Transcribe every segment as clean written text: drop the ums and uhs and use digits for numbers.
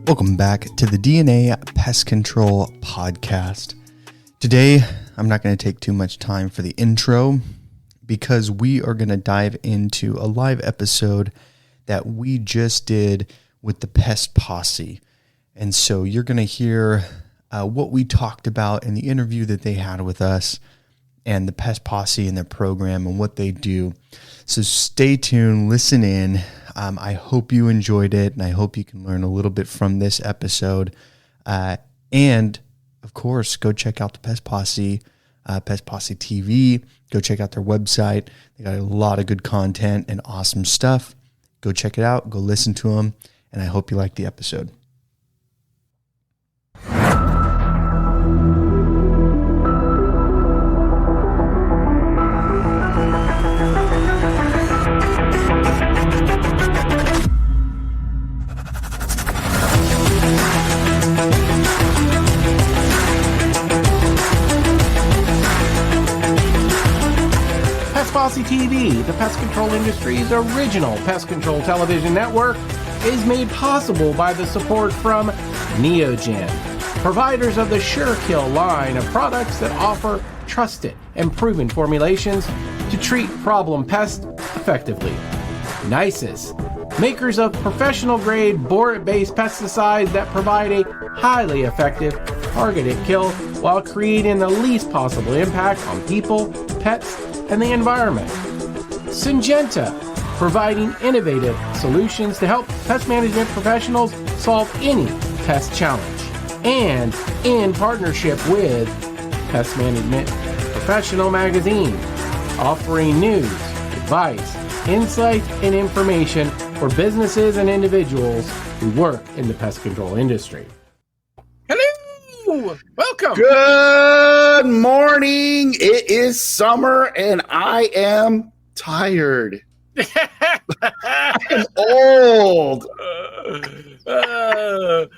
Welcome back to the DNA Pest Control Podcast. Today, I'm not going to take too much time for the intro because we are going to dive into a live episode that we just did with the Pest Posse. And so you're going to hear what we talked about in the interview that they had with us and the Pest Posse and their program and what they do. So stay tuned, listen in. I hope you enjoyed it, and I hope you can learn a little bit from this episode. And, of course, go check out the Pest Posse, Pest Posse TV. Go check out their website. They got a lot of good content and awesome stuff. Go check it out. Go listen to them, and I hope you like the episode. Posse TV, the pest control industry's original pest control television network, is made possible by the support from Neogen, providers of the SureKill line of products that offer trusted and proven formulations to treat problem pests effectively. Nisus, makers of professional-grade borax-based pesticides that provide a highly effective, targeted kill while creating the least possible impact on people, pets, and the environment. Syngenta, providing innovative solutions to help pest management professionals solve any pest challenge. And in partnership with Pest Management Professional Magazine, offering news, advice, insight, and information for businesses and individuals who work in the pest control industry. Hello! Welcome! Good morning. It is summer and I am tired. I'm old. Well,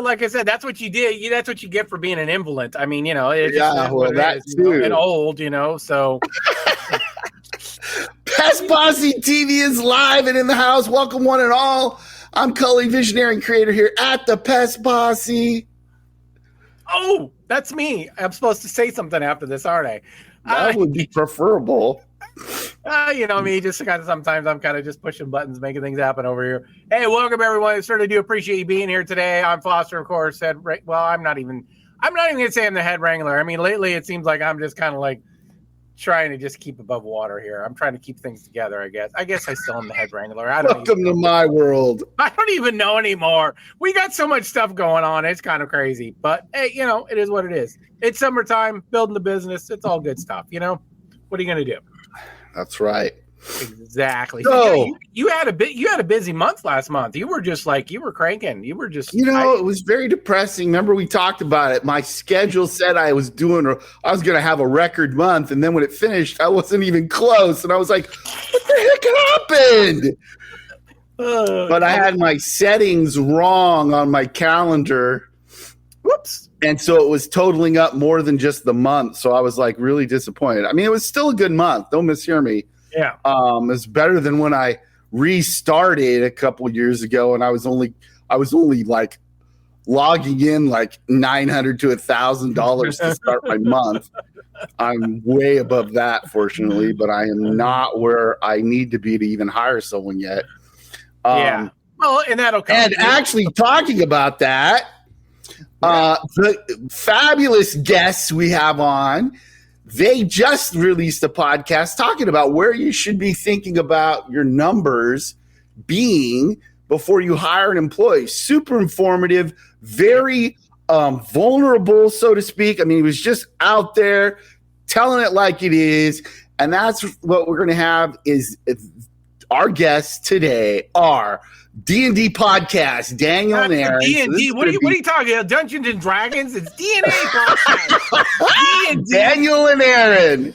like I said, that's what you did. That's what you get for being an invalid. I mean, it's that too. And old, so. Pest Posse TV is live and in the house. Welcome one and all. I'm Cully, visionary and creator here at the Pest Posse. Oh, that's me. I'm supposed to say something after this, aren't I? That would be preferable. Me, just kind of sometimes I'm kind of just pushing buttons, making things happen over here. Hey, welcome everyone. I certainly do appreciate you being here today. I'm Foster, of course. I'm not even going to say I'm the head wrangler. I mean, lately it seems like I'm just kind of like trying to just keep above water here. I'm trying to keep things together, I guess. I still am the head wrangler. Welcome to my world. I don't even know anymore. We got so much stuff going on. It's kind of crazy. But, hey, it is what it is. It's summertime, building the business. It's all good stuff, What are you going to do? That's right. Exactly. So you had a busy month last month. You were just you were cranking. You were just it was very depressing. Remember we talked about it. My schedule said I was going to have a record month, and then when it finished, I wasn't even close. And I was like, what the heck happened? But I had my settings wrong on my calendar. Whoops. And so it was totaling up more than just the month. So I was really disappointed. I mean, it was still a good month. Don't mishear me. Yeah. It's better than when I restarted a couple years ago, and I was only logging in $900 to $1,000 to start my month. I'm way above that, fortunately, but I am not where I need to be to even hire someone yet. Yeah. Well, and that'll come. And actually, talking about that, the fabulous guests we have on. They just released a podcast talking about where you should be thinking about your numbers being before you hire an employee. Super informative, very vulnerable, so to speak. I mean, he was just out there telling it like it is. And that's what we're going to have is our guests today are D&D podcast, Daniel and Aaron. D&D. What are you talking about? Dungeons and Dragons? It's DNA podcast. D&D. Daniel and Aaron.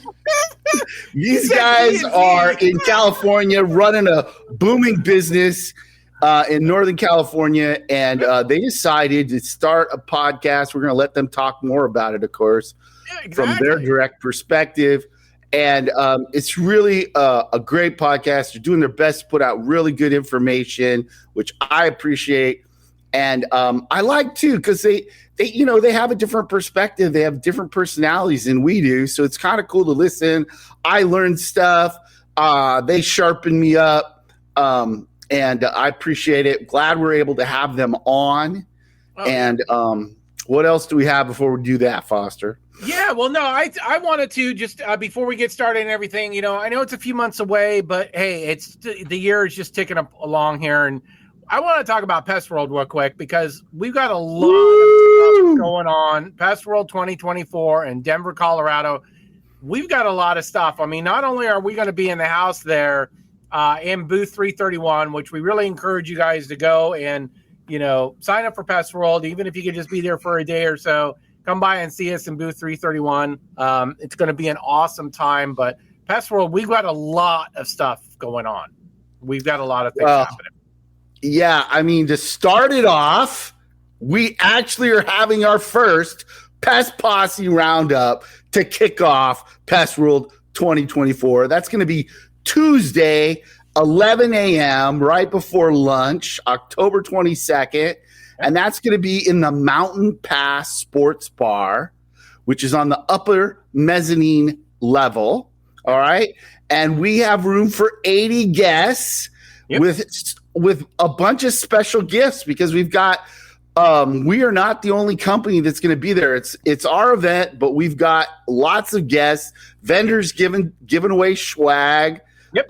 These guys D&D. Are in California running a booming business in Northern California, and they decided to start a podcast. We're going to let them talk more about it, of course, from their direct perspective. And it's really a great podcast. They're doing their best to put out really good information, which I appreciate. And I like too, because they have a different perspective. They have different personalities than we do. So it's kind of cool to listen. I learn stuff. They sharpen me up. And I appreciate it. Glad we're able to have them on. Oh. And what else do we have before we do that, Foster? Yeah, well, no, I wanted to just before we get started and everything, I know it's a few months away, but hey, it's the year is just ticking up along here, and I want to talk about Pest World real quick because we've got a lot of stuff going on. Pest World 2024 in Denver, Colorado. We've got a lot of stuff. I mean, not only are we going to be in the house there in booth 331, which we really encourage you guys to go and sign up for Pest World, even if you could just be there for a day or so. Come by and see us in booth 331. It's going to be an awesome time. But Pest World, we've got a lot of stuff going on. We've got a lot of things happening. Yeah, I mean, to start it off, we actually are having our first Pest Posse Roundup to kick off Pest World 2024. That's going to be Tuesday, 11 a.m., right before lunch, October 22nd. And that's going to be in the Mountain Pass Sports Bar, which is on the upper mezzanine level. All right. And we have room for 80 guests with a bunch of special gifts because we've got we are not the only company that's going to be there. It's our event, but we've got lots of guests, vendors giving away swag. Yep.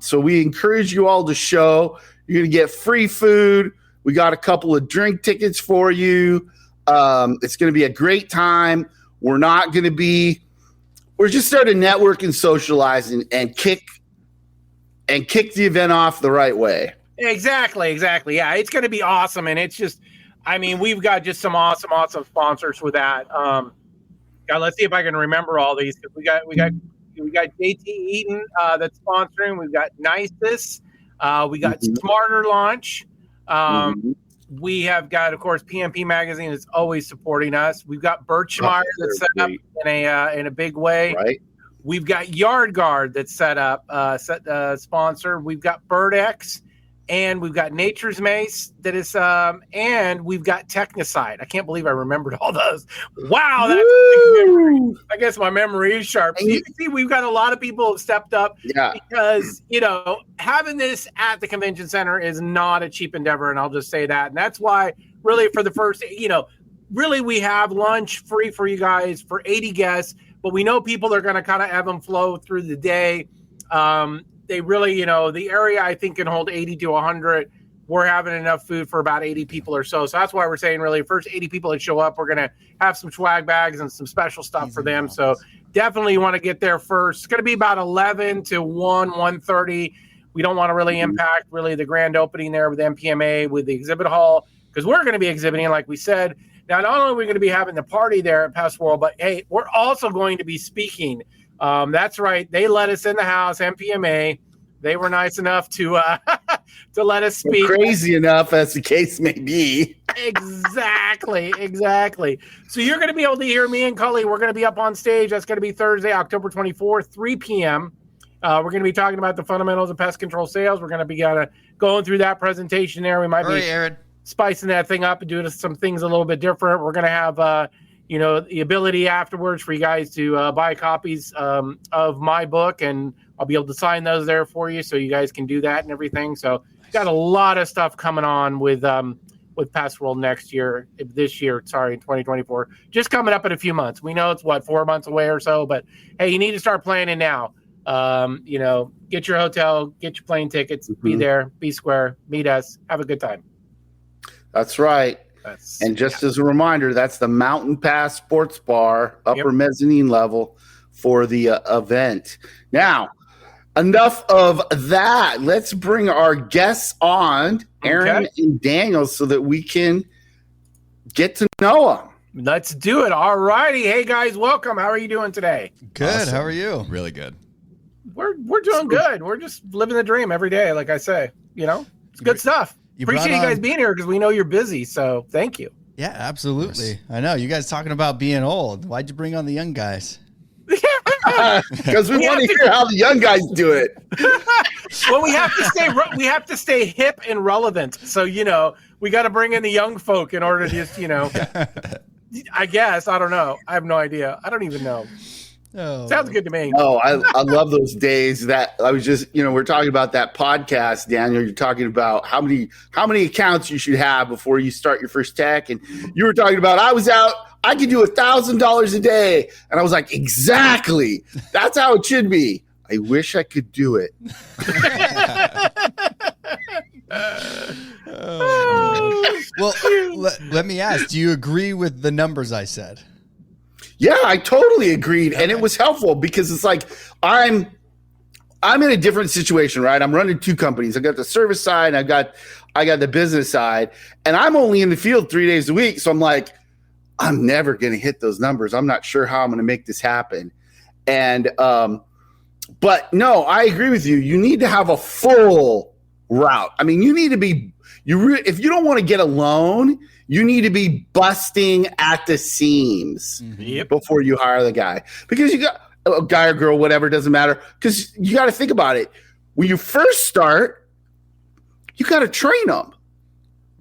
So we encourage you all to show. You're going to get free food. We got a couple of drink tickets for you. It's going to be a great time. We're just starting to network and socialize and kick the event off the right way. Exactly. Yeah, it's going to be awesome. And it's just, I mean, we've got just some awesome sponsors with that. God, let's see if I can remember all these. We got JT Eaton that's sponsoring. We've got Nisus. We got Smarter Launch. We have got, of course, PMP Magazine is always supporting us. We've got Birchmeyer that's set up in a big way. Right. We've got Yard Guard that's set up, sponsor. We've got BirdX, and we've got Nature's Mace that is, and we've got Technicide. I can't believe I remembered all those. Wow, that's a big memory. I guess my memory is sharp. So you can see we've got a lot of people who have stepped up because, having this at the convention center is not a cheap endeavor, and I'll just say that. And that's why, really, for the first, really we have lunch free for you guys for 80 guests, but we know people are going to kind of ebb and flow through the day. They really, the area I think can hold 80 to 100. We're having enough food for about 80 people or so. So that's why we're saying really first 80 people that show up, we're going to have some swag bags and some special stuff for them. So definitely you want to get there first. It's going to be about 11 to 1:30. We don't want to really impact really the grand opening there with MPMA, with the exhibit hall, because we're going to be exhibiting, like we said. Now, not only are we going to be having the party there at Pest World, but hey, we're also going to be speaking. That's right. They let us in the house, MPMA. They were nice enough to to let us speak. Crazy enough, as the case may be. Exactly. So you're going to be able to hear me and Cully. We're going to be up on stage. That's going to be Thursday, October 24th, 3 p.m. We're going to be talking about the fundamentals of pest control sales. We're going to be going through that presentation there. We might be spicing that thing up and doing some things a little bit different. We're going to have the ability afterwards for you guys to buy copies of my book, and I'll be able to sign those there for you so you guys can do that and everything. So got a lot of stuff coming on with Pest World in 2024. Just coming up in a few months. We know it's 4 months away or so, but hey, you need to start planning now. Get your hotel, get your plane tickets, be there, be square, meet us, have a good time. That's right. And just as a reminder, that's the Mountain Pass Sports Bar, upper mezzanine level for the event. Now, enough of that. Let's bring our guests on, Aaron and Daniel, so that we can get to know them. Let's do it. All righty. Hey, guys, welcome. How are you doing today? Good. Awesome. How are you? Really good. We're doing good. We're just living the dream every day, like I say. It's good stuff. Appreciate you guys being here because we know you're busy, so thank you. Yeah, absolutely. I know. You guys talking about being old. Why'd you bring on the young guys? Because we want to hear how the young guys do it. Well, we have to stay hip and relevant. So, we got to bring in the young folk in order to just, I guess. I don't know. I have no idea. I don't even know. Oh. Sounds good to me. Oh, I love those days that I was just, we're talking about that podcast, Daniel. You're talking about how many accounts you should have before you start your first tech. And you were talking about, I was out, I could do $1,000 a day. And I was like, exactly. That's how it should be. I wish I could do it. Well, let me ask, do you agree with the numbers I said? Yeah, I totally agreed. And it was helpful because it's like I'm in a different situation, right? I'm running two companies. I got the service side and I got the business side, and I'm only in the field 3 days a week. So I'm like, I'm never going to hit those numbers. I'm not sure how I'm going to make this happen. And but no, I agree with you. You need to have a full route. I mean, you need to be if you don't want to get a loan, you need to be busting at the seams before you hire the guy, because you got a guy or girl, whatever, doesn't matter. Because you got to think about it. When you first start, you got to train them.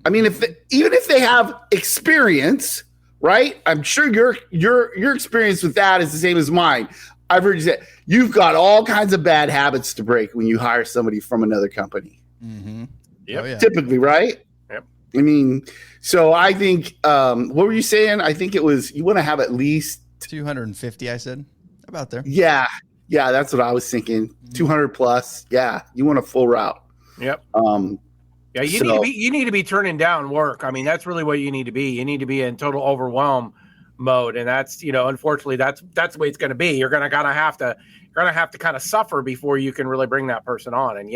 I mean, even if they have experience, right? I'm sure your experience with that is the same as mine. I've heard you say you've got all kinds of bad habits to break when you hire somebody from another company. Mm-hmm. Yep. Oh, yeah. Typically, right? Yep. I mean, so I think, what were you saying? I think it was, you want to have at least 250, I said. About there. Yeah, that's what I was thinking. 200 plus. Yeah, you want a full route. Yep. Yeah, you need to be turning down work. I mean, that's really what you need to be. You need to be in total overwhelm mode, and that's, unfortunately, that's the way it's going to be. You're gonna have to kind of suffer before you can really bring that person on. And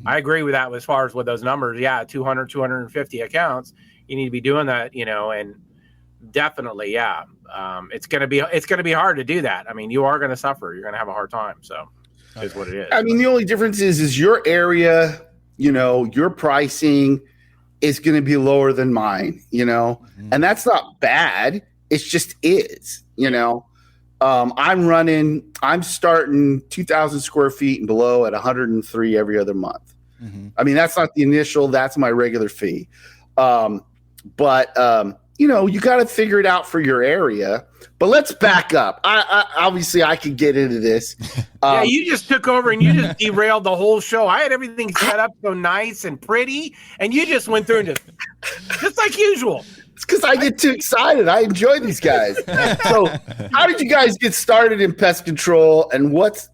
I agree with that as far as with those numbers. Yeah, 200, 250 accounts. You need to be doing that, and definitely, yeah. It's gonna be hard to do that. I mean, you are gonna suffer. You're gonna have a hard time. So, is what it is. I mean, the only difference is your area. Your pricing is going to be lower than mine. And that's not bad. It's just is. I'm starting 2,000 square feet and below at 103 every other month. Mm-hmm. I mean, that's not the initial, that's my regular fee. But you got to figure it out for your area. But let's back up. I obviously I could get into this. Yeah, you just took over and you just derailed the whole show. I had everything set up so nice and pretty, and you just went through and just like usual. It's because I get too excited. I enjoy these guys. So, how did you guys get started in pest control, and what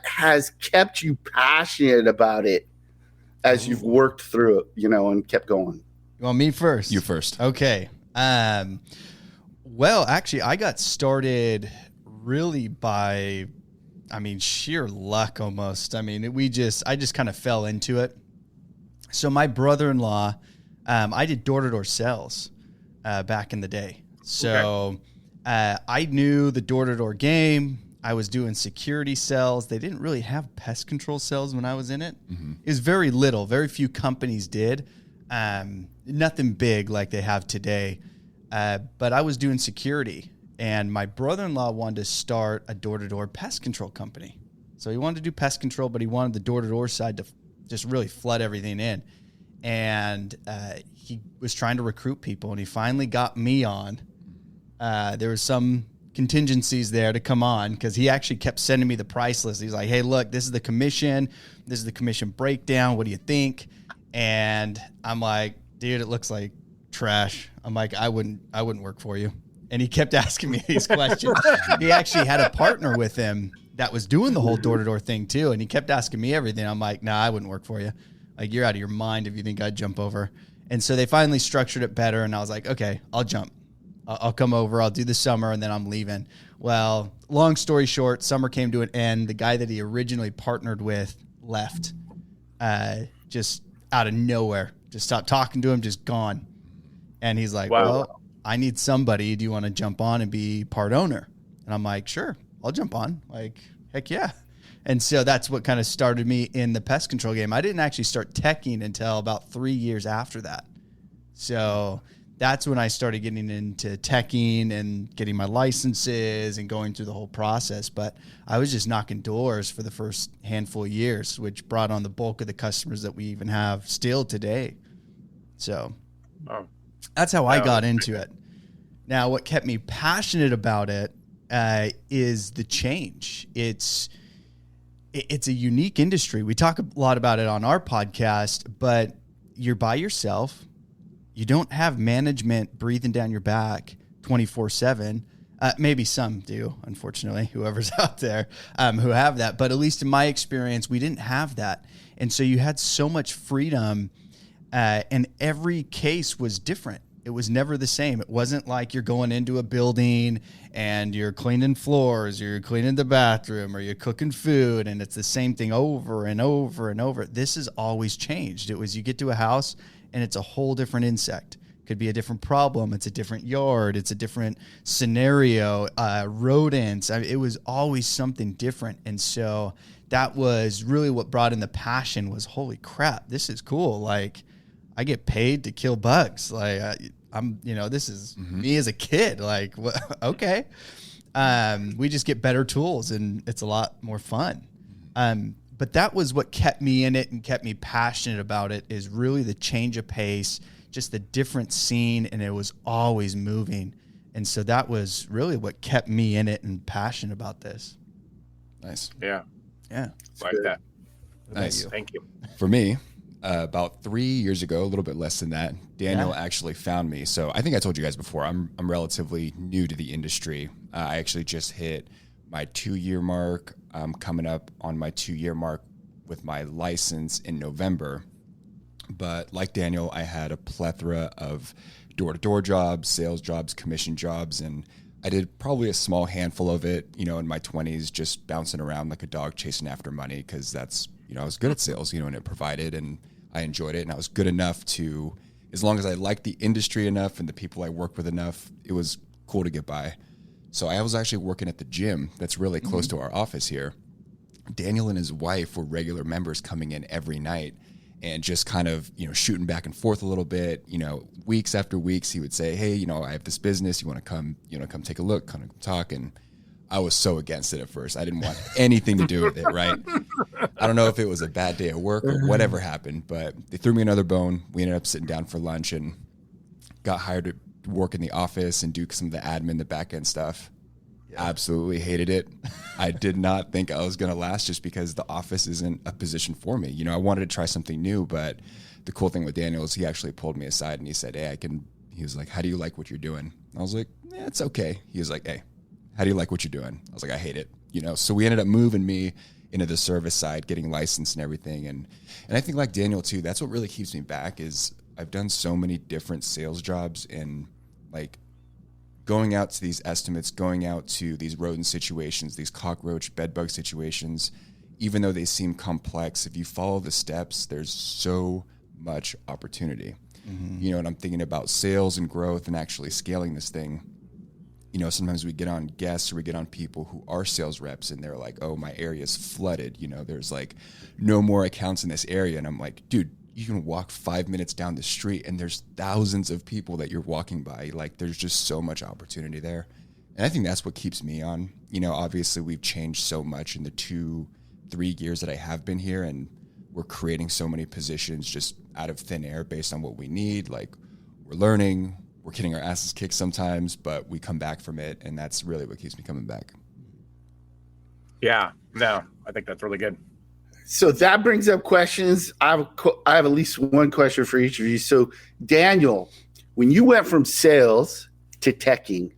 has kept you passionate about it as you've worked through it, and kept going? You want me first? You first. Okay. Well, actually, I got started really by, sheer luck almost. I just kind of fell into it. So my brother-in-law, I did door-to-door sales back in the day. So I knew the door-to-door game. I was doing security sales. They didn't really have pest control sales when I was in it. Mm-hmm. It was very little. Very few companies did. Nothing big like they have today. But I was doing security, and my brother-in-law wanted to start a door-to-door pest control company. So he wanted to do pest control, but he wanted the door-to-door side to just really flood everything in. And he was trying to recruit people, and he finally got me on. There was some contingencies there to come on, because he actually kept sending me the price list. He's like, hey, look, this is the commission. This is the commission breakdown. What do you think? And I'm like, dude, it looks like trash. I'm like, I wouldn't work for you. And he kept asking me these questions. He actually had a partner with him that was doing the whole door-to-door thing too. And he kept asking me everything. I'm like, nah, I wouldn't work for you. Like, you're out of your mind if you think I'd jump over. And so they finally structured it better. And I was like, okay, I'll jump. I'll come over. I'll do the summer, and then I'm leaving. Well, long story short, summer came to an end. The guy that he originally partnered with left, just out of nowhere. Just stopped talking to him, just gone. And he's like, wow. Well, I need somebody. Do you want to jump on and be part owner? And I'm like, sure, I'll jump on. Like, heck yeah. And so that's what kind of started me in the pest control game. I didn't actually start teching until about 3 years after that. So that's when I started getting into teching and getting my licenses and going through the whole process. But I was just knocking doors for the first handful of years, which brought on the bulk of the customers that we even have still today. So that's how I got into it. Now, what kept me passionate about it is the change. It's a unique industry. We talk a lot about it on our podcast, but you're by yourself. You don't have management breathing down your back 24/7. Maybe some do, unfortunately, whoever's out there who have that. But at least in my experience, we didn't have that. And so you had so much freedom, and every case was different. It was never the same. It wasn't like you're going into a building and you're cleaning floors, or you're cleaning the bathroom, or you're cooking food, and it's the same thing over and over and over. This has always changed. It was, you get to a house and it's a whole different insect. Could be a different problem. It's a different yard. It's a different scenario, rodents. I mean, it was always something different. And so that was really what brought in the passion was, holy crap, this is cool. Like, I get paid to kill bugs. Like this is me as a kid. Like, okay. We just get better tools and it's a lot more fun. But that was what kept me in it and kept me passionate about it, is really the change of pace, just the different scene. And it was always moving. And so that was really what kept me in it and passionate about this. Nice. Yeah. Like that. Nice. Thank you. For me, about 3 years ago, a little bit less than that, Daniel actually found me. So I think I told you guys before, I'm relatively new to the industry. I actually just hit my 2-year mark. I'm coming up on my 2-year mark with my license in November. But like Daniel, I had a plethora of door-to-door jobs, sales jobs, commission jobs, and I did probably a small handful of it, in my 20s, just bouncing around like a dog chasing after money, because that's, I was good at sales, and it provided, and I enjoyed it, and I was good enough to, as long as I liked the industry enough and the people I worked with enough, it was cool to get by. So I was actually working at the gym that's really close to our office here. Daniel and his wife were regular members coming in every night and just kind of, shooting back and forth a little bit. Weeks after weeks, he would say, hey, I have this business. You want to come, come take a look, kind of talk. And I was so against it at first. I didn't want anything to do with it, right? I don't know if it was a bad day at work or whatever happened, but they threw me another bone. We ended up sitting down for lunch and got hired to work in the office and do some of the admin, the back end stuff. Yeah. Absolutely hated it. I did not think I was going to last just because the office isn't a position for me. I wanted to try something new, but the cool thing with Daniel is he actually pulled me aside and he said, hey, he was like, how do you like what you're doing? I was like, yeah, it's okay. He was like, hey, how do you like what you're doing? I was like, I hate it. So we ended up moving me into the service side, getting licensed and everything. And I think like Daniel too, that's what really keeps me back is I've done so many different sales jobs and like going out to these estimates, going out to these rodent situations, these cockroach, bedbug situations, even though they seem complex, if you follow the steps, there's so much opportunity. Mm-hmm. And I'm thinking about sales and growth and actually scaling this thing. Sometimes we get on guests or we get on people who are sales reps and they're like, oh, my area's flooded. There's like no more accounts in this area. And I'm like, dude, you can walk 5 minutes down the street and there's thousands of people that you're walking by. Like there's just so much opportunity there. And I think that's what keeps me on. Obviously we've changed so much in the 2-3 years that I have been here, and we're creating so many positions just out of thin air based on what we need. Like we're learning, we're getting our asses kicked sometimes, but we come back from it. And that's really what keeps me coming back. Yeah, no, I think that's really good. So that brings up questions. I have at least one question for each of you. So Daniel, when you went from sales to teching,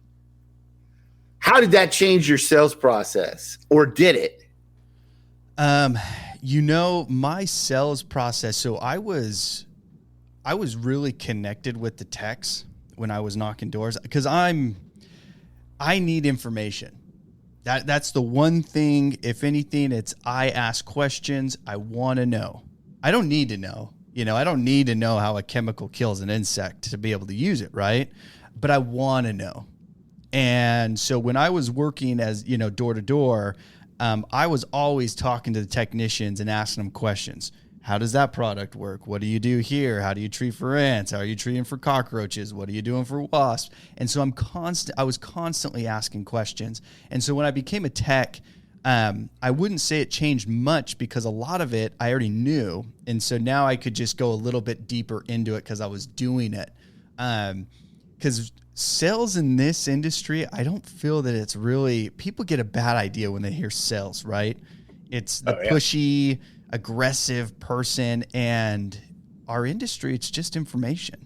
how did that change your sales process, or did it? My sales process. So I was really connected with the techs when I was knocking doors, because I need information. That's the one thing. If anything, it's I ask questions. I want to know. I don't need to know. I don't need to know how a chemical kills an insect to be able to use it, right? But I want to know. And so when I was working as, door to door, I was always talking to the technicians and asking them questions. how does that product work? What do you do here? How do you treat for ants? How are you treating for cockroaches? What are you doing for wasps? And so I was constantly asking questions. And so when I became a tech, I wouldn't say it changed much because a lot of it I already knew. And so now I could just go a little bit deeper into it because I was doing it. Because sales in this industry, I don't feel that it's really, people get a bad idea when they hear sales, right? It's the pushy, aggressive person, and our industry, it's just information.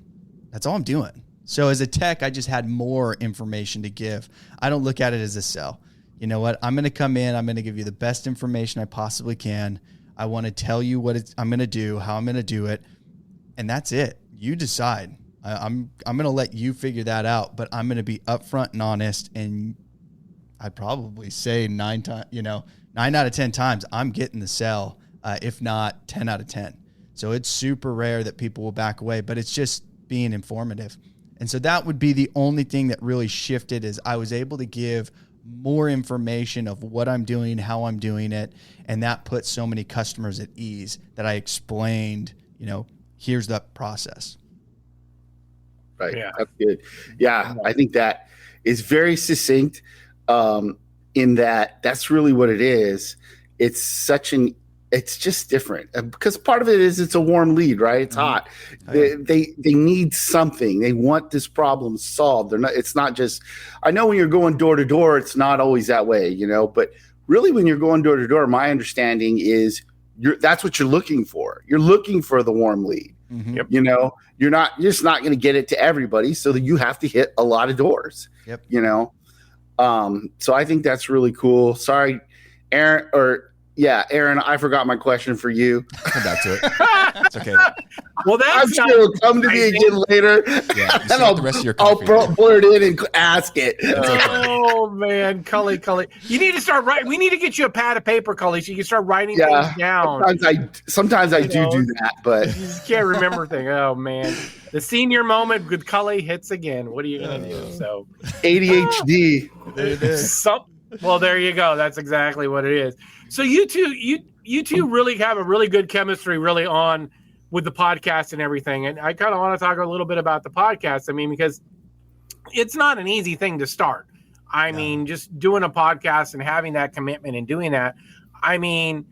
That's all I'm doing. So as a tech, I just had more information to give. I don't look at it as a sell. You know what? I'm going to come in. I'm going to give you the best information I possibly can. I want to tell you what I'm going to do, how I'm going to do it. And that's it. You decide. I'm going to let you figure that out, but I'm going to be upfront and honest. And I'd probably say 9 out of 10 times I'm getting the sell, if not 10 out of 10. So it's super rare that people will back away, but it's just being informative. And so that would be the only thing that really shifted, is I was able to give more information of what I'm doing, how I'm doing it. And that put so many customers at ease that I explained, here's the process. Right. Yeah. That's good. Yeah. I think that is very succinct, in that's really what it is. It's just different because part of it is it's a warm lead, right? It's hot. Oh, yeah. They need something. They want this problem solved. It's not just, I know when you're going door to door, it's not always that way, but really when you're going door to door, my understanding is that's what you're looking for. You're looking for the warm lead. Mm-hmm. Yep. You're just not going to get it to everybody. So that you have to hit a lot of doors, yep. So I think that's really cool. Sorry, Aaron, I forgot my question for you. Come back to it. It's okay. Well, I'm sure it'll come to me again later. Yeah, and I'll blur it in and ask it. Oh, man. Cully. You need to start writing. We need to get you a pad of paper, Cully, so you can start writing things down. Sometimes I do that, but you just can't remember things. Oh, man. The senior moment with Cully hits again. What are you going to do? So ADHD. There it is. Well, there you go. That's exactly what it is. So you two really have a really good chemistry really on with the podcast and everything. And I kind of want to talk a little bit about the podcast. I mean, because it's not an easy thing to start. I mean, just doing a podcast and having that commitment and doing that. I mean,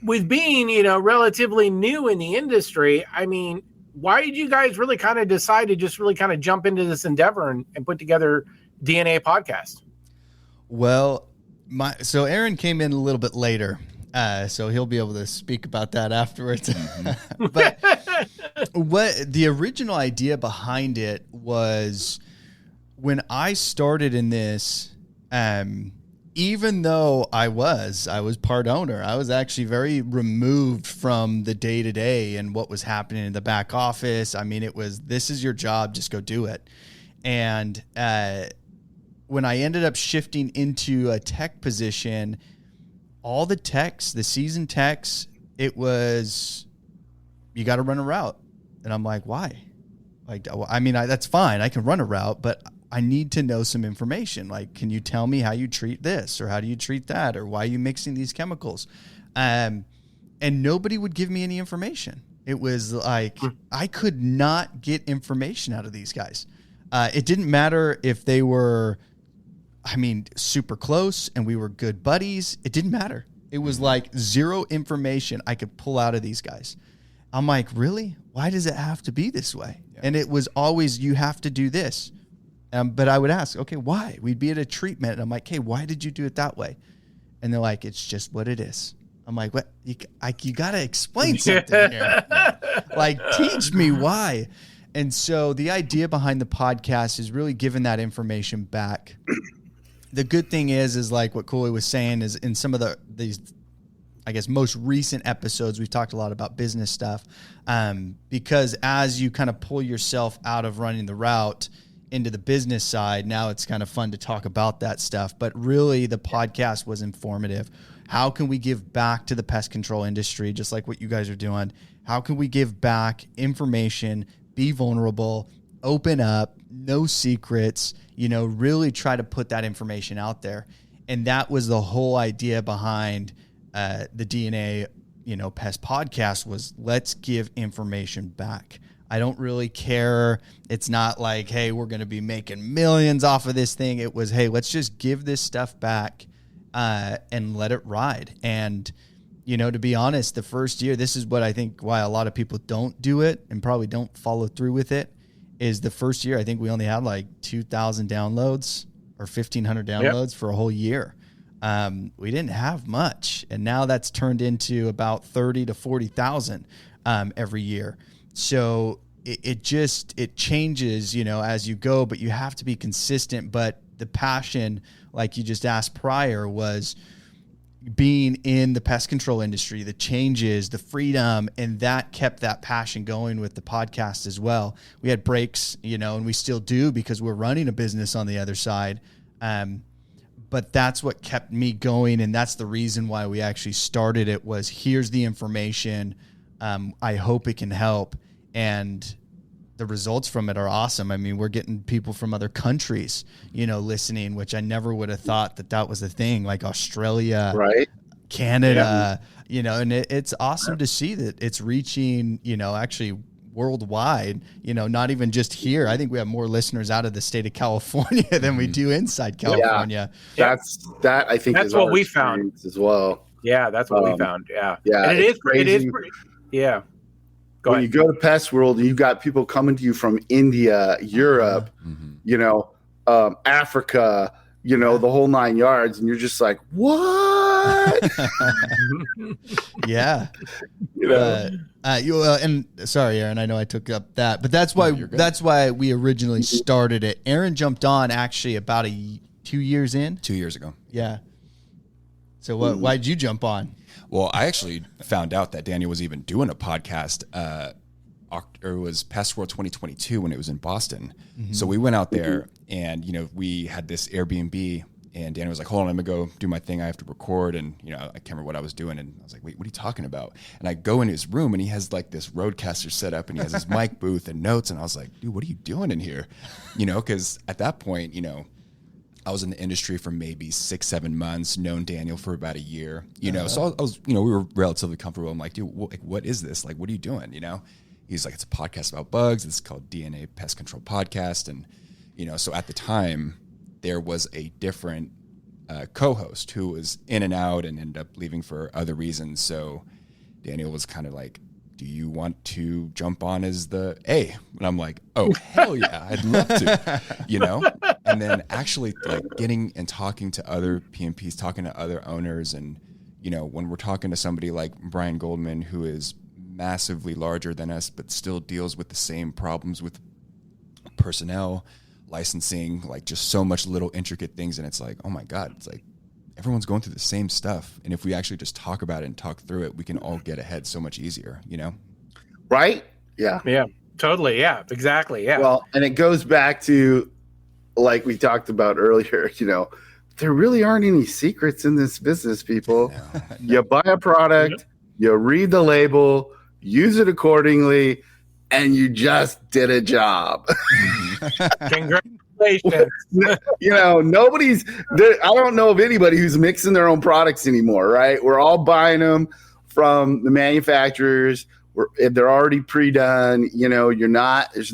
with being, relatively new in the industry, I mean, why did you guys really kind of decide to just really kind of jump into this endeavor and put together DNA podcast? Well, so Aaron came in a little bit later, so he'll be able to speak about that afterwards. But what the original idea behind it was, when I started in this, even though I was part owner, I was actually very removed from the day-to-day and what was happening in the back office. I mean, this is your job, just go do it. And when I ended up shifting into a tech position, all the techs, the seasoned techs, it was, you got to run a route. And I'm like, why? That's fine. I can run a route, but I need to know some information. Like, can you tell me how you treat this, or how do you treat that, or why are you mixing these chemicals? And nobody would give me any information. It was like, I could not get information out of these guys. It didn't matter if they were, super close and we were good buddies. It didn't matter. It was like zero information I could pull out of these guys. I'm like, really? Why does it have to be this way? Yeah. And it was always, you have to do this. But I would ask, okay, why? We'd be at a treatment, and I'm like, hey, why did you do it that way? And they're like, it's just what it is. I'm like, what? You got to explain something here. Like, teach me why. And so the idea behind the podcast is really giving that information back. The good thing is like what Cooley was saying, is in some of these, I guess, most recent episodes, we've talked a lot about business stuff, because as you kind of pull yourself out of running the route into the business side, now it's kind of fun to talk about that stuff. But really, the podcast was informative. How can we give back to the pest control industry, just like what you guys are doing? How can we give back information, be vulnerable, open up, no secrets, really try to put that information out there. And that was the whole idea behind the DNA, Pest Podcast was let's give information back. I don't really care. It's not like, hey, we're going to be making millions off of this thing. It was, hey, let's just give this stuff back and let it ride. And, to be honest, the first year, this is what I think why a lot of people don't do it and probably don't follow through with it, is the first year, I think we only had like 2,000 downloads or 1,500 downloads for a whole year. We didn't have much. And now that's turned into about 30 to 40,000 every year. So it changes, as you go, but you have to be consistent. But the passion, like you just asked prior, was being in the pest control industry, the changes, the freedom, and that kept that passion going with the podcast as well. We had breaks, and we still do because we're running a business on the other side. But that's what kept me going. And that's the reason why we actually started it, was here's the information. I hope it can help. And the results from it are awesome. I mean, we're getting people from other countries, listening, which I never would have thought that was a thing, like Australia, right? Canada, and it's awesome to see that it's reaching, actually worldwide, not even just here. I think we have more listeners out of the state of California than we do inside California. Yeah. I think that's what we found as well. Yeah, that's what we found. Yeah. Yeah. And it is pretty, yeah. When you go to Pest World and you've got people coming to you from India, Europe, Africa, the whole 9 yards, and you're just like, what? Yeah. And sorry, Aaron, I know I took up that, but that's why we originally started it. Aaron jumped on actually about 2 years in. 2 years ago. Yeah. So why'd you jump on? Well, I actually found out that Daniel was even doing a podcast. It was Pest World 2022 when it was in Boston. Mm-hmm. So we went out there and, we had this Airbnb, and Daniel was like, hold on, I'm going to go do my thing. I have to record. And, I can't remember what I was doing. And I was like, wait, what are you talking about? And I go in his room and he has like this Rodecaster set up and he has his mic booth and notes. And I was like, dude, what are you doing in here? Because at that point, I was in the industry for maybe 6-7 months, known Daniel for about a year, so I was, we were relatively comfortable. I'm like, dude, what is this? Like, what are you doing? He's like, it's a podcast about bugs. It's called DNA Pest Control Podcast. And, so at the time there was a different co-host who was in and out and ended up leaving for other reasons. So Daniel was kind of like, do you want to jump on as the A? And I'm like, oh, hell yeah, I'd love to, And then actually like getting and talking to other PMPs, talking to other owners. And, when we're talking to somebody like Brian Goldman, who is massively larger than us, but still deals with the same problems with personnel, licensing, like just so much little intricate things. And it's like, oh my God, it's like, everyone's going through the same stuff. And if we actually just talk about it and talk through it, we can all get ahead so much easier, Right? Yeah. Yeah, totally. Yeah, exactly. Yeah. Well, and it goes back to, like we talked about earlier, there really aren't any secrets in this business, people. No. You buy a product, you read the label, use it accordingly, and you just did a job. Congratulations. Nobody's there. I don't know of anybody who's mixing their own products anymore, right? We're all buying them from the manufacturers. If they're already pre-done, you're not, there's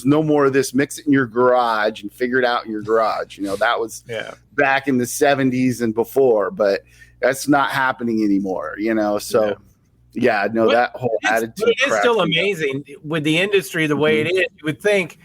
no more of this, mix it in your garage and figure it out in your garage. That was back in the 70s and before, but that's not happening anymore, so that whole attitude. But it is still amazing with the industry the way it is. You would think,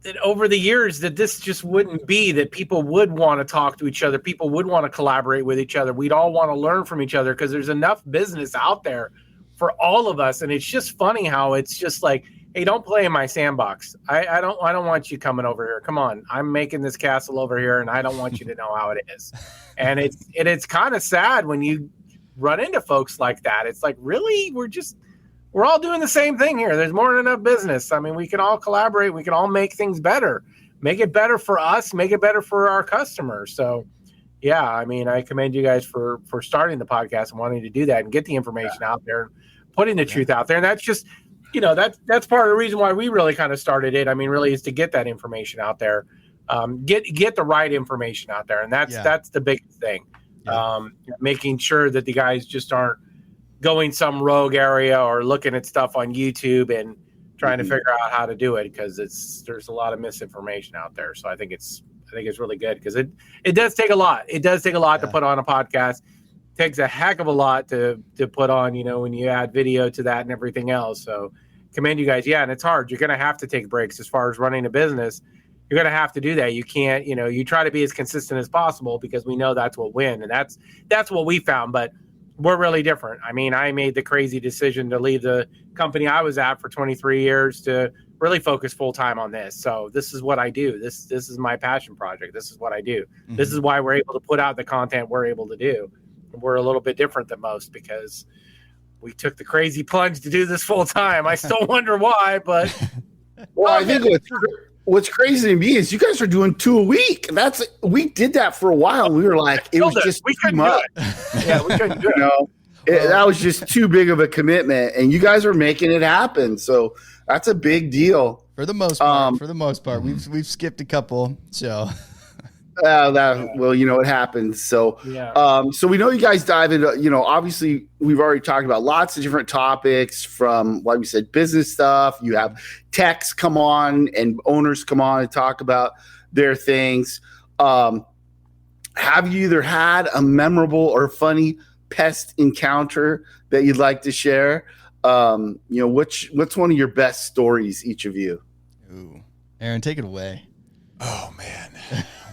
that over the years that this just wouldn't be, that people would want to talk to each other. People would want to collaborate with each other. We'd all want to learn from each other because there's enough business out there for all of us. And it's just funny how it's just like, hey, don't play in my sandbox. I don't want you coming over here. Come on. I'm making this castle over here and I don't want you to know how it is. And it's kind of sad when you run into folks like that. It's like, really? We're all doing the same thing here. There's more than enough business. I mean, we can all collaborate. We can all make things better, make it better for us, make it better for our customers. So, yeah, I mean, I commend you guys for starting the podcast and wanting to do that and get the information out there, putting the truth out there. And that's just, that's part of the reason why we really kind of started it. I mean, really is to get that information out there, get the right information out there. And that's the biggest thing. making sure that the guys just aren't going some rogue area or looking at stuff on YouTube and trying to figure out how to do it, because there's a lot of misinformation out there. So I think it's really good, because it does take a lot. It does take a lot to put on a podcast. It takes a heck of a lot to put on, when you add video to that and everything else. So commend you guys. Yeah, and it's hard. You're going to have to take breaks as far as running a business. You're going to have to do that. You can't, you try to be as consistent as possible, because we know that's what wins, and that's what we found. But we're really different. I mean, I made the crazy decision to leave the company I was at for 23 years to really focus full time on this. So this is what I do. This is my passion project. This is what I do. Mm-hmm. This is why we're able to put out the content we're able to do. We're a little bit different than most, because we took the crazy plunge to do this full time. I still wonder why, but I think what's crazy to me is you guys are doing 2 a week. We did that for a while. And we were like, it was just too much. Yeah, we couldn't do it. That was just too big of a commitment, and you guys are making it happen. So that's a big deal for the most part. We've skipped a couple, so. It happens. So, so we know you guys dive into, obviously we've already talked about lots of different topics, from, like we said, business stuff. You have techs come on and owners come on and talk about their things. Have you either had a memorable or funny pest encounter that you'd like to share? What's one of your best stories, each of you? Ooh, Aaron, take it away. Oh man.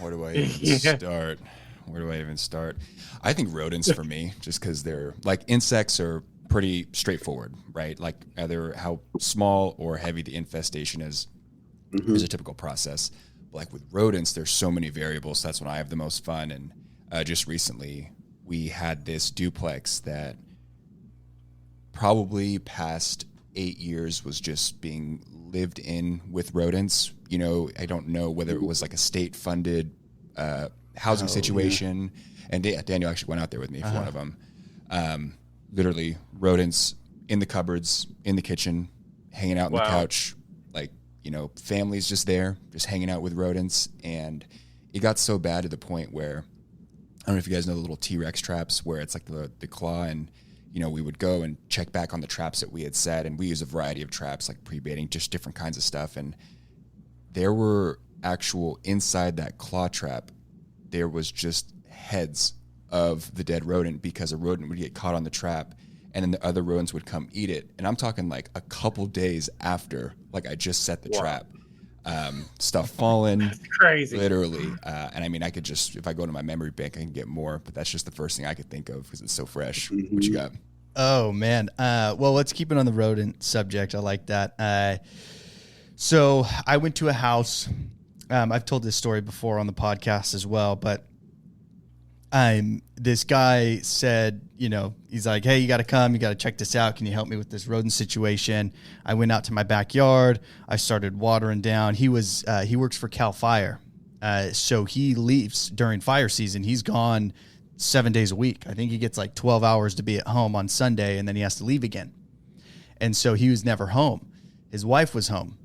Where do I even start? I think rodents for me, just because they're like, insects are pretty straightforward, right? Like either how small or heavy the infestation is a typical process. But like with rodents, there's so many variables. That's when I have the most fun. And just recently, we had this duplex that probably past 8 years was just being lived in with rodents. I don't know whether it was like a state-funded housing situation. Yeah. And Daniel actually went out there with me for one of them. Literally rodents in the cupboards, in the kitchen, hanging out on the couch, like, families just there, just hanging out with rodents. And it got so bad to the point where, I don't know if you guys know the little T-Rex traps where it's like the claw, and we would go and check back on the traps that we had set, and we use a variety of traps, like pre-baiting, just different kinds of stuff. And there were actual, inside that claw trap, there was just heads of the dead rodent, because a rodent would get caught on the trap and then the other rodents would come eat it. And I'm talking like a couple days after, like I just set the trap. Stuff falling. That's crazy. Literally. And I mean, I could just, if I go to my memory bank, I can get more, but that's just the first thing I could think of because it's so fresh. What you got? Oh, man. Well, let's keep it on the rodent subject. I like that. So I went to a house. I've told this story before on the podcast as well, but this guy said, he's like, hey, you got to come, you got to check this out. Can you help me with this rodent situation? I went out to my backyard. I started watering down. He works for Cal Fire. So he leaves during fire season. He's gone 7 days a week. I think he gets like 12 hours to be at home on Sunday, and then he has to leave again. And so he was never home. His wife was home.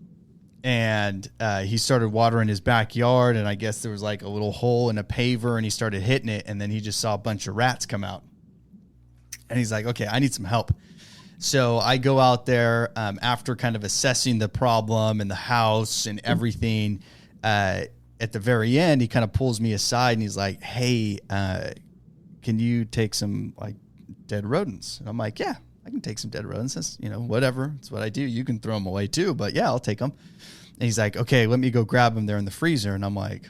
And he started watering his backyard, and I guess there was like a little hole in a paver, and he started hitting it, and then he just saw a bunch of rats come out. And he's like, okay, I need some help. So I go out there after kind of assessing the problem and the house and everything. At the very end, he kind of pulls me aside, and he's like, hey, can you take some like dead rodents? And I'm like, yeah, I can take some dead rodents. That's, whatever. It's what I do. You can throw them away too, but yeah, I'll take them. And he's like, okay, let me go grab them. They're in the freezer. And I'm like,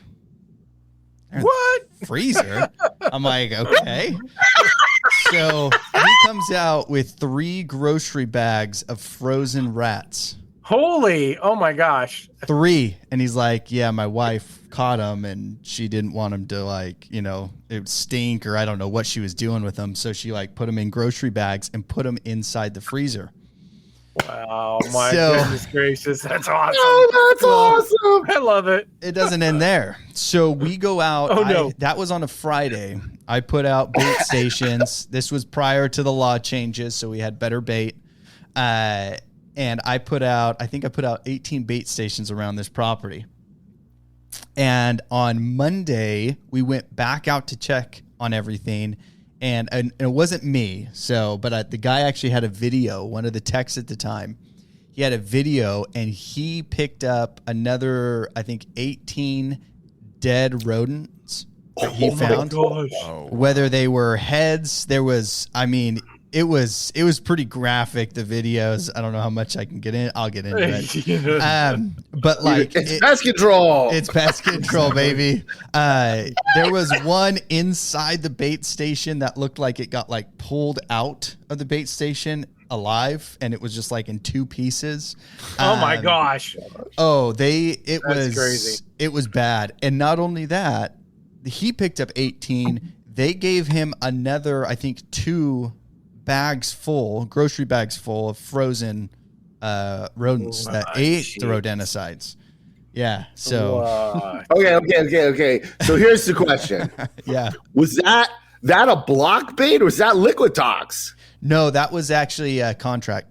what? Freezer? I'm like, okay. So he comes out with 3 grocery bags of frozen rats. Holy, oh my gosh. 3. And he's like, yeah, my wife caught them and she didn't want them to it would stink, or I don't know what she was doing with them. So she put them in grocery bags and put them inside the freezer. Wow, my goodness gracious. That's awesome. Oh, that's awesome. I love it. It doesn't end there. So we go out. Oh, no. That was on a Friday. I put out bait stations. This was prior to the law changes, so we had better bait. And I put out 18 bait stations around this property. And on Monday, we went back out to check on everything. And it wasn't me. So, but the guy actually had a video, one of the techs at the time. He had a video and he picked up another, I think, 18 dead rodents that he found. Whether they were heads, there was, I mean, it was pretty graphic, the videos. I don't know how much I can get in. I'll get into it. But like it's pest control. It's pest control, baby. There was one inside the bait station that looked like it got like pulled out of the bait station alive, and it was just like in two pieces. Oh my gosh. Oh, That's was crazy. It was bad. And not only that, he picked up 18. They gave him another, I think, 2 grocery bags full of frozen rodents that ate the rodenticides. Yeah. So Okay. So here's the question. yeah. Was that a block bait or was that liquid tox? No, that was actually a contract.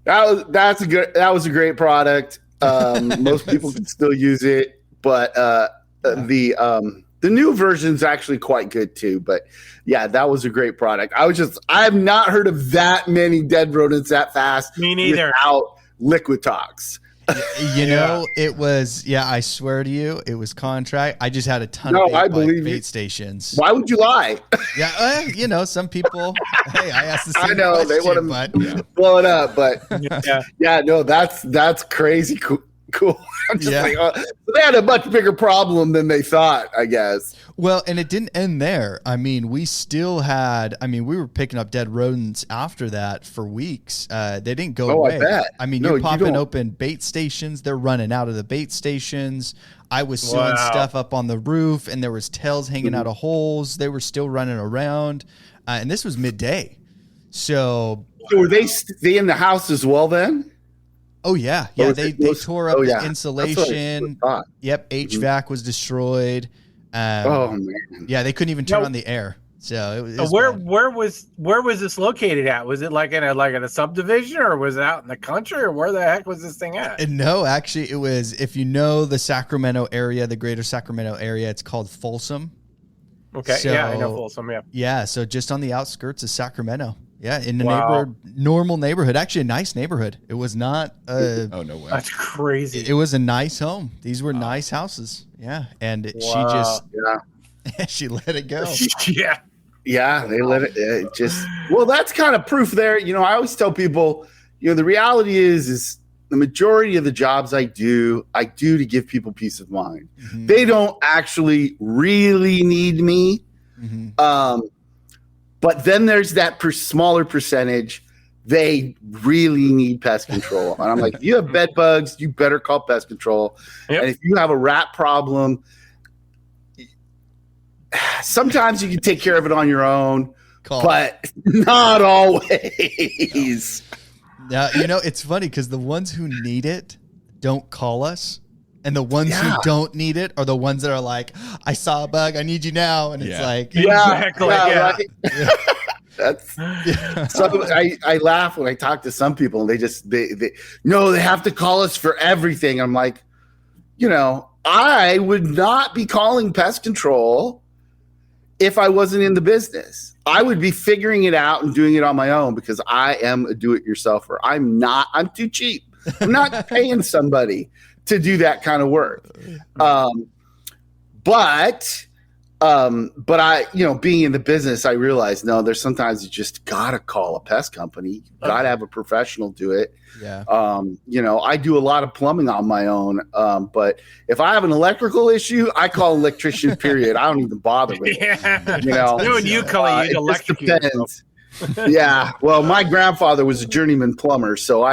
That was a great product. Most people can still use it, but the new version's actually quite good too. But yeah, that was a great product. I have not heard of that many dead rodents that fast. Me neither. Without liquid tox. You know, it was, I swear to you, it was contract. I just had a ton of bait stations. Why would you lie? Yeah, some people, hey, I asked the same I know question, they want to blow it up, but that's crazy cool. I'm just like, they had a much bigger problem than they thought, I guess. Well, and it didn't end there. I mean, we were picking up dead rodents after that for weeks. They didn't go away. I bet. I mean, you're popping open bait stations. They're running out of the bait stations. I was seeing stuff up on the roof, and there was tails hanging out of holes. They were still running around, and this was midday. So were they in the house as well then? Oh yeah. They tore up the insulation. Yep, HVAC was destroyed. Oh man. Yeah, they couldn't even turn on the air. So it was where was this located at? Was it like in a subdivision, or was it out in the country, or where the heck was this thing at? No, actually, it was. If you know the Sacramento area, the greater Sacramento area, it's called Folsom. Okay, so, I know Folsom. Yeah. Yeah, so just on the outskirts of Sacramento. Yeah, in the normal neighborhood, actually a nice neighborhood. It was not. Oh no way! That's crazy. It was a nice home. These were nice houses. Yeah, and she just she let it go. Yeah, they let it just. Well, that's kind of proof there. I always tell people, the reality is the majority of the jobs I do to give people peace of mind. Mm-hmm. They don't actually really need me. Mm-hmm. But then there's that smaller percentage. They really need pest control. And I'm like, if you have bed bugs, you better call pest control. Yep. And if you have a rat problem, sometimes you can take care of it on your own, but not always. Now, it's funny because the ones who need it don't call us. And the ones who don't need it are the ones that are like, I saw a bug, I need you now. And it's like, exactly. Right. That's so I laugh when I talk to some people and they have to call us for everything. I'm like, I would not be calling pest control if I wasn't in the business. I would be figuring it out and doing it on my own because I am a do-it-yourselfer. I'm too cheap. I'm not paying somebody to do that kind of work. But I, being in the business, I realized, no, there's sometimes you just gotta call a pest company. Gotta have a professional do it. Yeah. I do a lot of plumbing on my own. But if I have an electrical issue, I call an electrician, period. I don't even bother with it. You call it, you'd electrocute. Yeah. Well, my grandfather was a journeyman plumber, so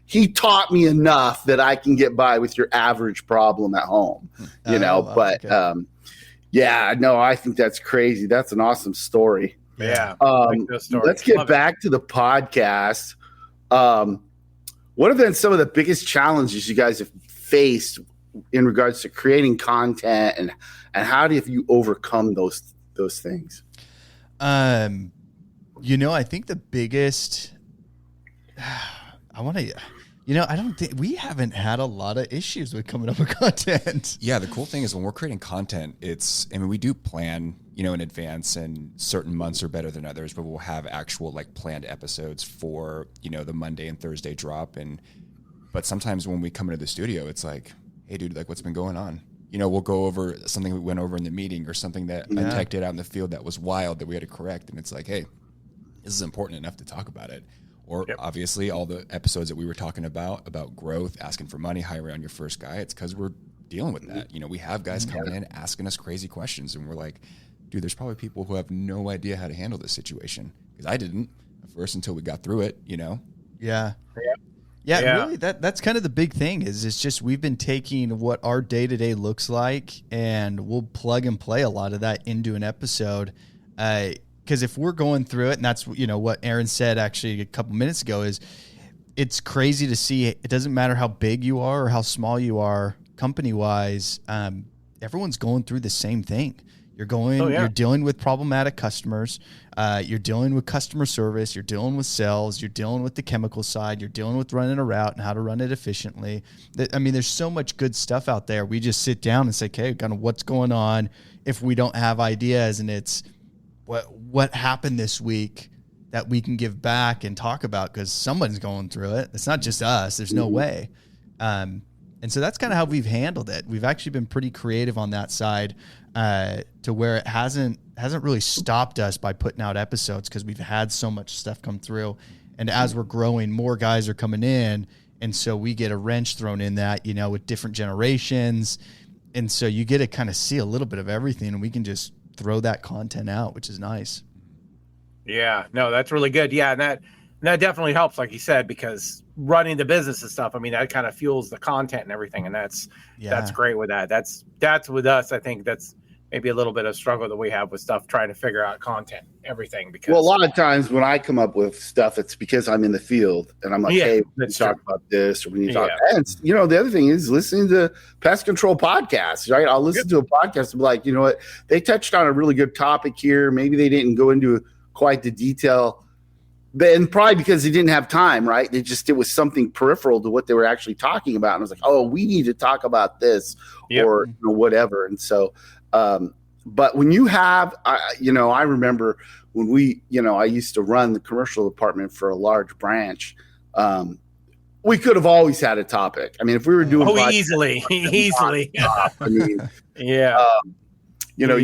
he taught me enough that I can get by with your average problem at home, but okay. I think that's crazy. That's an awesome story. Yeah. Let's get back to the podcast. What have been some of the biggest challenges you guys have faced in regards to creating content, and how do you overcome those things? I think the biggest, I don't think we haven't had a lot of issues with coming up with content. Yeah, the cool thing is when we're creating content, we do plan, in advance, and certain months are better than others, but we'll have actual like planned episodes for, the Monday and Thursday drop. But sometimes when we come into the studio, it's like, hey dude, like what's been going on? We'll go over something we went over in the meeting or something that a tech did out in the field that was wild that we had to correct. And it's like, hey, this is important enough to talk about it. Or obviously all the episodes that we were talking about growth, asking for money, hiring on your first guy. It's because we're dealing with that. We have guys coming in asking us crazy questions, and we're like, dude, there's probably people who have no idea how to handle this situation, because I didn't at first until we got through it. Yeah. Really, that's kind of the big thing is it's just we've been taking what our day-to-day looks like, and we'll plug and play a lot of that into an episode. Because if we're going through it, and that's what Aaron said actually a couple minutes ago, is it's crazy to see. It doesn't matter how big you are or how small you are company-wise. Everyone's going through the same thing. You're dealing with problematic customers. You're dealing with customer service. You're dealing with sales. You're dealing with the chemical side. You're dealing with running a route and how to run it efficiently. There's so much good stuff out there. We just sit down and say, okay, kind of what's going on. If we don't have ideas, and it's what happened this week that we can give back and talk about, because someone's going through it. It's not just us. There's no way. And so that's kind of how we've handled it. We've actually been pretty creative on that side, to where it hasn't really stopped us by putting out episodes, because we've had so much stuff come through. And as we're growing, more guys are coming in. And so we get a wrench thrown in that, with different generations. And so you get to kind of see a little bit of everything, and we can just throw that content out, which is nice. Yeah, no, that's really good. Yeah, and that definitely helps, like you said, because running the business and stuff, that kind of fuels the content and everything, and that's great with that. That's with us. I think that's maybe a little bit of struggle that we have with stuff, trying to figure out content, everything. Because a lot of times when I come up with stuff, it's because I'm in the field and I'm like, hey, let's talk about this, or we need to talk. And the other thing is listening to pest control podcasts, right? I'll listen to a podcast and be like, you know what, they touched on a really good topic here. Maybe they didn't go into quite the detail, and probably because they didn't have time, right? It was something peripheral to what they were actually talking about. And I was like, oh, we need to talk about this or whatever. And so, but when you have, I remember when I used to run the commercial department for a large branch. We could have always had a topic. If we were doing easily. You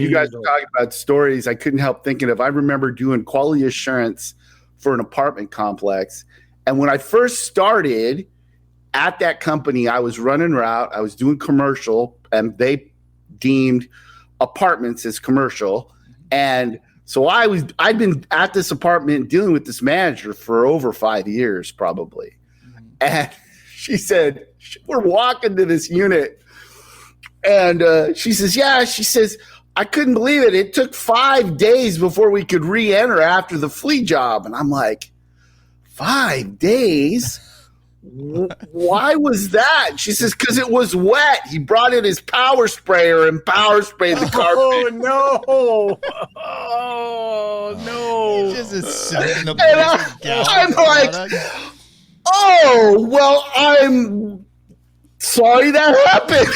guys were talking about stories I couldn't help thinking of. I remember doing quality assurance for an apartment complex. And when I first started at that company, I was running route, I was doing commercial, and they deemed apartments as commercial. And so I'd been at this apartment dealing with this manager for over 5 years, probably. And she said, we're walking to this unit. And she says, I couldn't believe it. It took 5 days before we could re-enter after the flea job. And I'm like, 5 days? Why was that? She says, because it was wet. He brought in his power sprayer and power sprayed the carpet. Oh, no. Oh, no. Just a second of I'm like, oh, well, I'm sorry that happened.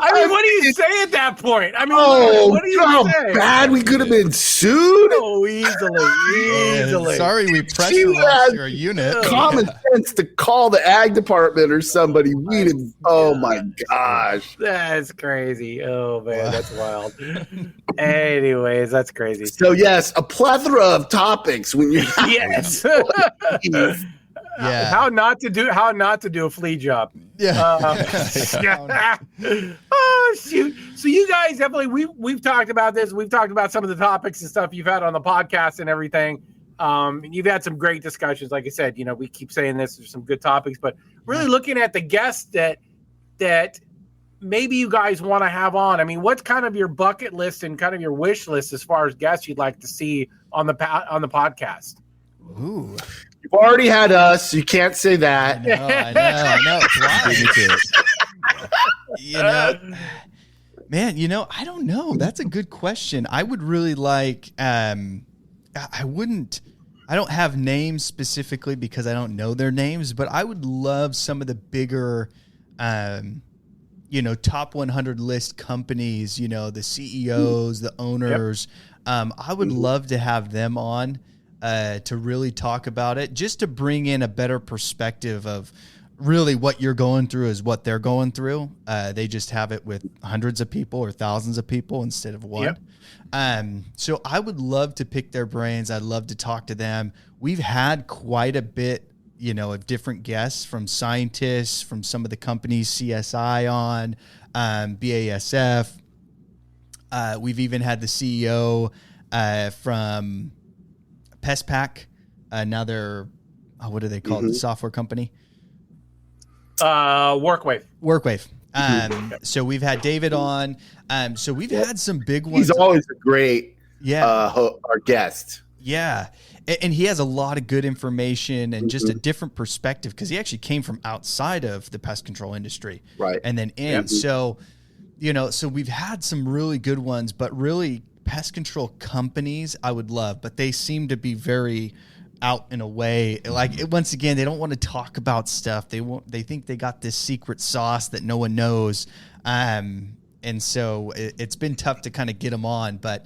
What do you say at that point? What do you how say? Bad we could have been sued. Oh, easily. Sorry, we pressurized your unit. Common sense to call the ag department or somebody. We didn't. Oh my gosh, that's crazy. Oh man, that's wild. Anyways, that's crazy. So yes, a plethora of topics when you. Yes. Yeah. How not to do a flea job. Yeah. Oh shoot. So you guys definitely we've talked about this. We've talked about some of the topics and stuff you've had on the podcast and everything. You've had some great discussions. Like I said, we keep saying this. There's some good topics, but really looking at the guests that maybe you guys want to have on. What's kind of your bucket list and kind of your wish list as far as guests you'd like to see on the podcast? Ooh. You've already had us. You can't say that. I know. It's why. Man, I don't know. That's a good question. I would really like. I wouldn't I don't have names specifically because I don't know their names, but I would love some of the bigger, top 100 list companies, the CEOs, the owners. I would love to have them on to really talk about it, just to bring in a better perspective of really what you're going through is what they're going through. They just have it with hundreds of people or thousands of people instead of one. So I would love to pick their brains. I'd love to talk to them. We've had quite a bit, of different guests, from scientists, from some of the companies, CSI on, BASF. We've even had the CEO from Pest Pack. Now they're, what do they call it? The software company? Workwave. So we've had David on. So we've had some big ones. He's always a great our guest. Yeah. And he has a lot of good information and just a different perspective, because he actually came from outside of the pest control industry. Right. And then in. So, so we've had some really good ones, but really pest control companies I would love, but they seem to be very out in a way, like, once again, they don't want to talk about stuff. They think they got this secret sauce that no one knows. And so it's been tough to kind of get them on, but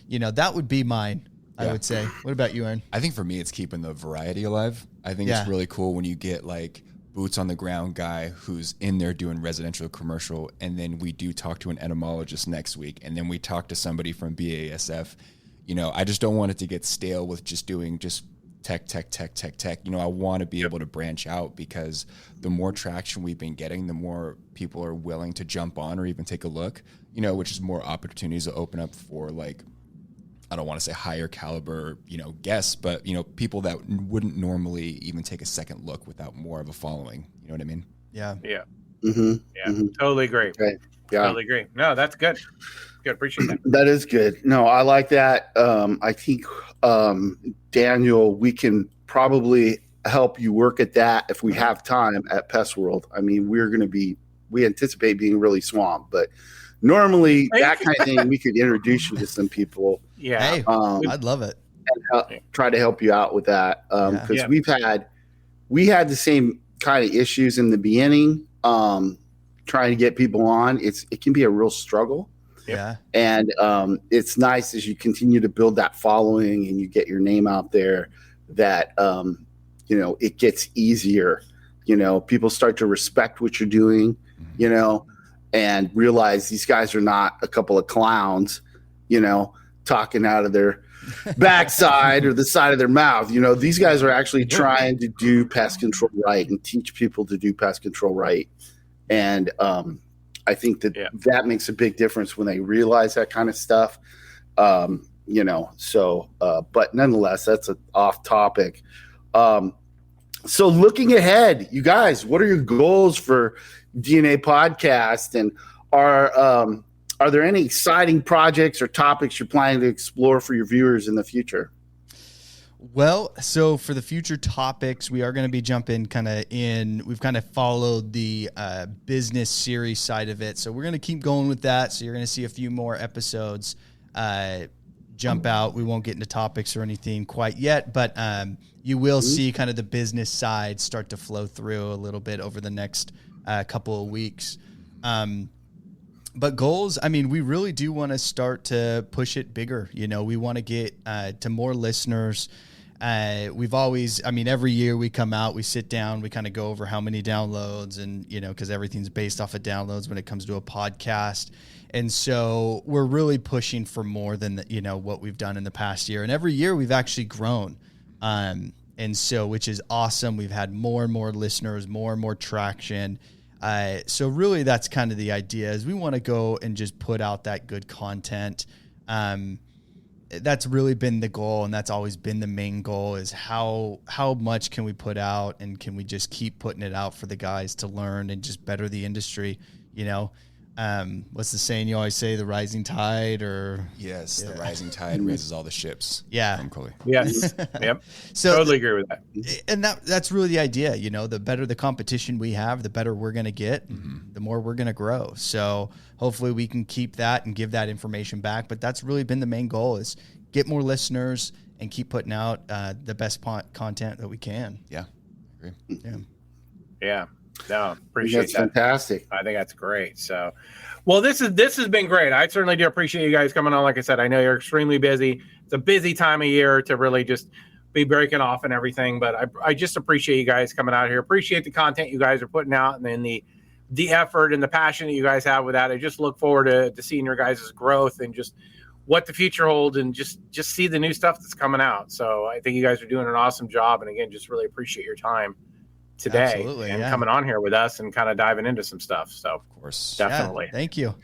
that would be mine. I would say. What about you, Aaron? I think for me, it's keeping the variety alive. I think it's really cool when you get like boots on the ground guy who's in there doing residential, commercial, and then we do talk to an entomologist next week, and then we talk to somebody from BASF. I just don't want it to get stale with just doing just tech. I want to be able to branch out, because the more traction we've been getting, the more people are willing to jump on or even take a look, which is more opportunities to open up for, like, I don't want to say higher caliber, guests, but, people that wouldn't normally even take a second look without more of a following. You know what I mean? Yeah. Yeah. Mm-hmm. Yeah. Totally agree. Okay. Yeah. Totally agree. No, that's good. Good. Appreciate that. That is good. No, I like that. I think, Daniel, we can probably help you work at that if we have time at Pest World. I mean, we anticipate being really swamped, but normally that kind of thing, we could introduce you to some people. Yeah. Hey, I'd love it. And try to help you out with that. Because we had the same kind of issues in the beginning, trying to get people on. It can be a real struggle. Yeah. And it's nice as you continue to build that following and you get your name out there that, it gets easier. People start to respect what you're doing, and realize these guys are not a couple of clowns, talking out of their backside or the side of their mouth. These guys are actually trying to do pest control right and teach people to do pest control right. And I think that makes a big difference when they realize that kind of stuff. But nonetheless, that's off topic. So looking ahead, you guys, what are your goals for DNA Podcast? And are there any exciting projects or topics you're planning to explore for your viewers in the future? Well, so for the future topics, we are going to be jumping we've kind of followed the business series side of it. So we're going to keep going with that. So you're going to see a few more episodes jump out. We won't get into topics or anything quite yet, but you will see kind of the business side start to flow through a little bit over the next couple of weeks. But goals, I mean, we really do want to start to push it bigger. We want to get to more listeners. We've always, every year we come out, we sit down, we kind of go over how many downloads and, because everything's based off of downloads when it comes to a podcast. And so we're really pushing for more than, what we've done in the past year. And every year we've actually grown. And so, which is awesome. We've had more and more listeners, more and more traction. So really that's kind of the idea, is we want to go and just put out that good content. That's really been the goal, and that's always been the main goal, is how much can we put out, and can we just keep putting it out for the guys to learn and just better the industry. What's the saying you always say, the rising tide, or the rising tide raises all the ships. From Coley. Yes. Yep. So totally agree with that. And that's really the idea. The better the competition we have, the better we're going to get, the more we're going to grow. So hopefully we can keep that and give that information back. But that's really been the main goal, is get more listeners and keep putting out the best content that we can. Yeah, I agree. Yeah. No, appreciate That's that. fantastic. I think that's great. So, well, this has been great. I certainly do appreciate you guys coming on. Like I said, I know you're extremely busy. It's a busy time of year to really just be breaking off and everything. But I just appreciate you guys coming out here. Appreciate the content you guys are putting out, and then the effort and the passion that you guys have with that. I just look forward to seeing your guys' growth and just what the future holds, and just see the new stuff that's coming out. So I think you guys are doing an awesome job. And again, just really appreciate your time today and coming on here with us and kind of diving into some stuff. So Of course. definitely. Yeah, thank you.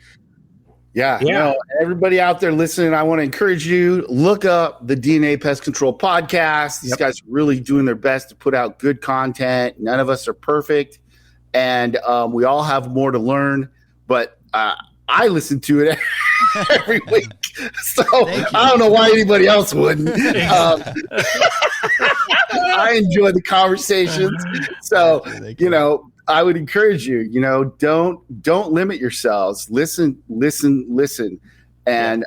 Yeah. No, everybody out there listening, I want to encourage you, look up the DNA Pest Control podcast. These guys are really doing their best to put out good content. None of us are perfect, and we all have more to learn, but I listen to it every week. So I don't know why anybody else wouldn't. I enjoy the conversations. So, I would encourage you, don't limit yourselves. Listen, and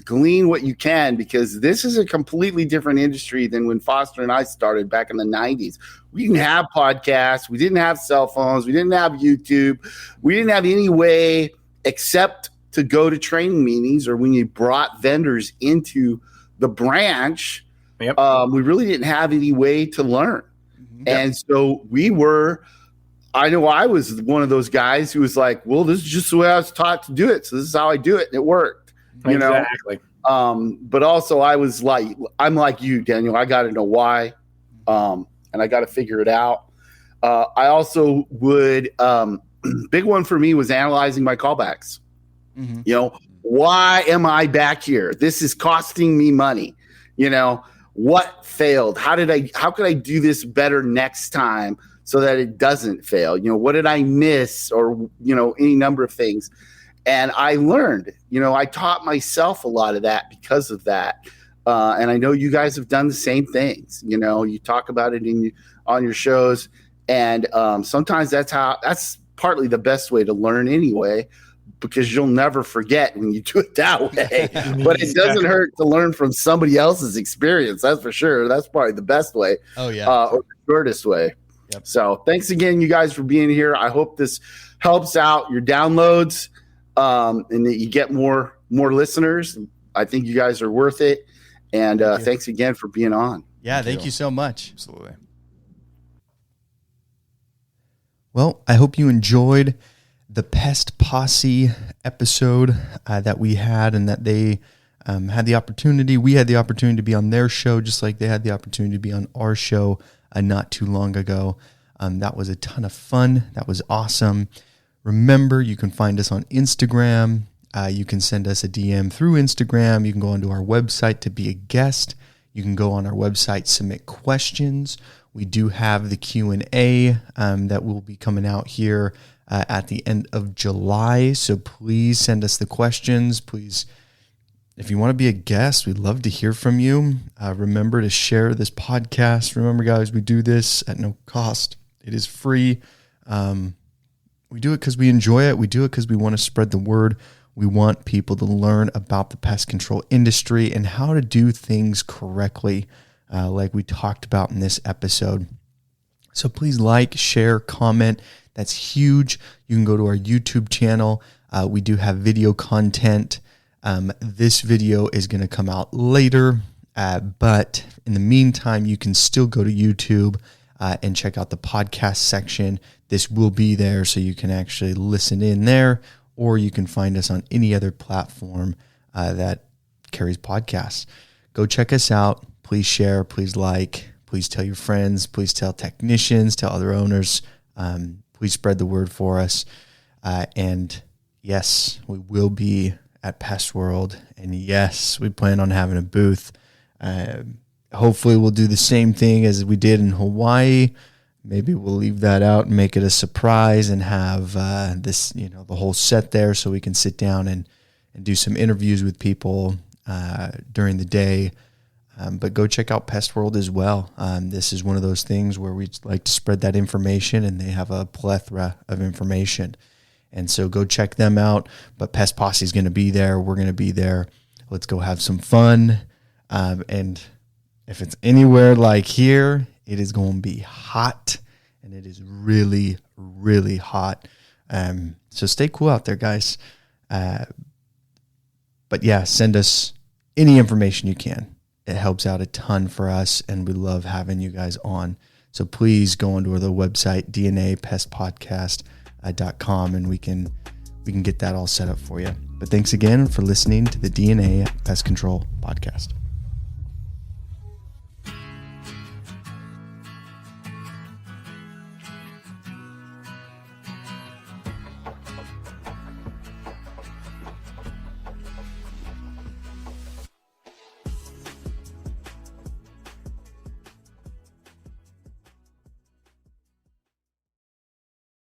glean what you can, because this is a completely different industry than when Foster and I started back in the 90s. We didn't have podcasts. We didn't have cell phones. We didn't have YouTube. We didn't have any way except to go to training meetings, or when you brought vendors into the branch. We really didn't have any way to learn. And so I know I was one of those guys who was like, well, this is just the way I was taught to do it. So this is how I do it. And it worked, Exactly. But also I'm like you, Daniel, I got to know why. And I got to figure it out. I also would, big one for me was analyzing my callbacks. Why am I back here? This is costing me money. What failed? How could I do this better next time so that it doesn't fail? What did I miss, or, any number of things. And I learned, I taught myself a lot of that because of that. And I know you guys have done the same things. You talk about it on your shows. And sometimes that's partly the best way to learn anyway, because you'll never forget when you do it that way. But it doesn't hurt to learn from somebody else's experience. That's for sure. That's probably the best way. Oh, yeah. Or the shortest way. Yep. So thanks again, you guys, for being here. I hope this helps out your downloads, and that you get more listeners. I think you guys are worth it. And thanks again for being on. Yeah, thank you so much. Absolutely. Well, I hope you enjoyed the Pest Posse episode that we had, and that they had the opportunity. We had the opportunity to be on their show, just like they had the opportunity to be on our show not too long ago. That was a ton of fun. That was awesome. Remember, you can find us on Instagram. You can send us a DM through Instagram. You can go onto our website to be a guest. You can go on our website, submit questions. We do have the Q&A that will be coming out here at the end of July. So please send us the questions. Please, if you want to be a guest, we'd love to hear from you. Remember to share this podcast. Remember, guys, we do this at no cost. It is free. We do it because we enjoy it. We do it because we want to spread the word. We want people to learn about the pest control industry and how to do things correctly, like we talked about in this episode. So please like, share, comment. That's huge. You can go to our YouTube channel. We do have video content. This video is going to come out later, but in the meantime, you can still go to YouTube and check out the podcast section. This will be there, so you can actually listen in there, or you can find us on any other platform that carries podcasts. Go check us out. Please share. Please like. Please tell your friends. Please tell technicians. Tell other owners. Please spread the word for us. And yes, we will be at Pest World. And yes, we plan on having a booth. Hopefully we'll do the same thing as we did in Hawaii. Maybe we'll leave that out and make it a surprise and have the whole set there, so we can sit down and do some interviews with people during the day. But go check out Pest World as well. This is one of those things where we like to spread that information, and they have a plethora of information. And so go check them out. But Pest Posse is going to be there. We're going to be there. Let's go have some fun. And If it's anywhere like here, it is going to be hot, and it is really, really hot. So stay cool out there, guys. But yeah, send us any information you can. It helps out a ton for us, and we love having you guys on. So please go onto the website, dnapestpodcast.com, and we can get that all set up for you. But thanks again for listening to the DNA Pest Control Podcast.